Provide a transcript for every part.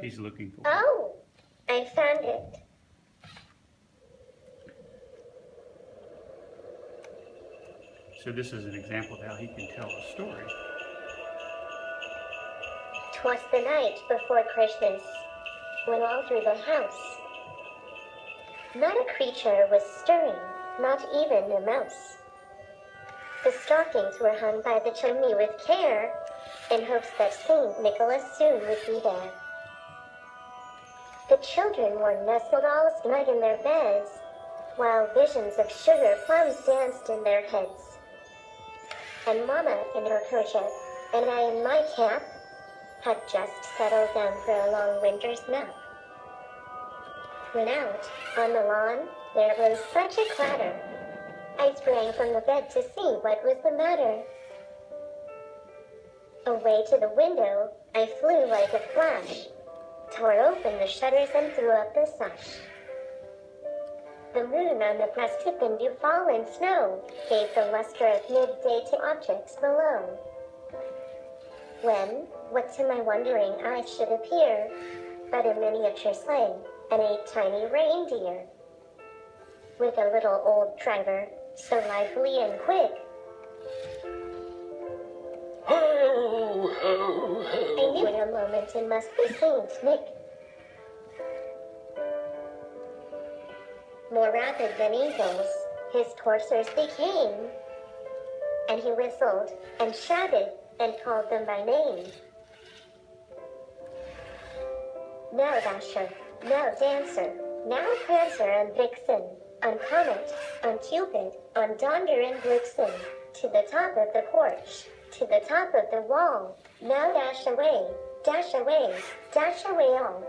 he's looking for. Oh, I found it. So this is an example of how he can tell a story. 'Twas the night before Christmas, when all through the house not a creature was stirring, not even a mouse. The stockings were hung by the chimney with care, in hopes that St. Nicholas soon would be there. The children were nestled all snug in their beds, while visions of sugar plums danced in their heads. And Mama in her kerchief, and I in my cap, had just settled down for a long winter's nap. When out, on the lawn, there rose such a clatter, I sprang from the bed to see what was the matter. Away to the window, I flew like a flash, tore open the shutters and threw up the sash. The moon on the breast-tip and dew-fallen snow gave the luster of midday to objects below. When, what to my wondering eyes should appear, but a miniature sleigh and a tiny reindeer, with a little old driver, so lively and quick. Ho, ho, ho. I knew in a moment it must be Saint Nick. More rapid than eagles, his coursers they came, and he whistled and shouted and called them by name. Now Dasher, now Dancer, now Prancer and Vixen, on Comet, on Cupid, on Donder and Blitzen, to the top of the porch, to the top of the wall, now dash away, dash away, dash away all.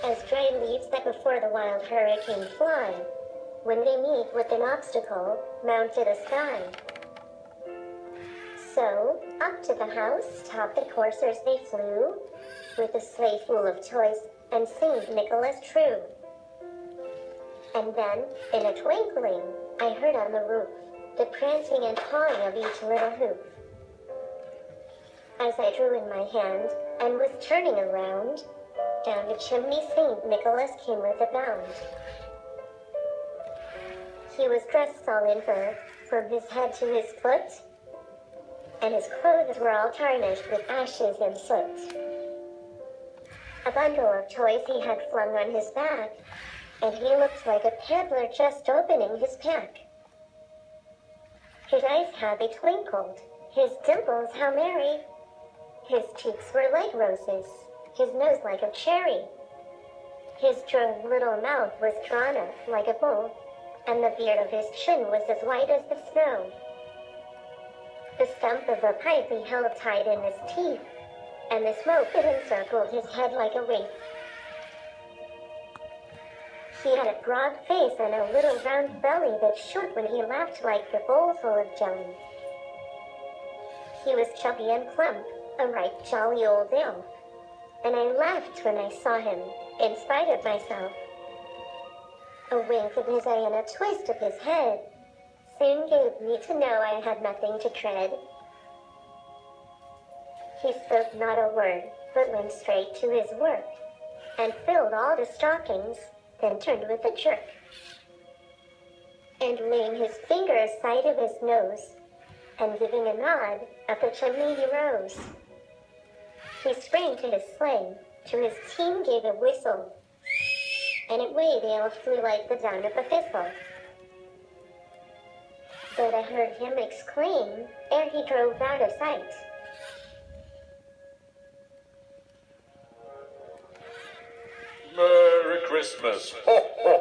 As dry leaves that before the wild hurricane fly, when they meet with an obstacle, mounted a sky. So, up to the house, top the coursers they flew, with a sleigh full of toys, and St. Nicholas true. And then, in a twinkling, I heard on the roof the prancing and pawing of each little hoof. As I drew in my hand, and was turning around, down the chimney St. Nicholas came with a bound. He was dressed all in fur, from his head to his foot, and his clothes were all tarnished with ashes and soot. A bundle of toys he had flung on his back, and he looked like a peddler just opening his pack. His eyes how they twinkled, his dimples how merry. His cheeks were like roses, his nose like a cherry. His droll little mouth was drawn up like a bow, and the beard of his chin was as white as the snow. The stump of a pipe he held tight in his teeth, and the smoke it encircled his head like a wreath. He had a broad face and a little round belly that shook when he laughed like a bowl full of jelly. He was chubby and plump, a right jolly old elf, and I laughed when I saw him, in spite of myself. A wink of his eye and a twist of his head soon gave me to know I had nothing to dread. He spoke not a word, but went straight to his work, and filled all the stockings, then turned with a jerk. And laying his finger aside of his nose, and giving a nod, up the chimney he rose. He sprang to his sleigh, to his team gave a whistle, and away they all flew like the down of a thistle. But I heard him exclaim, ere he drove out of sight, Merry Christmas! Ho, ho,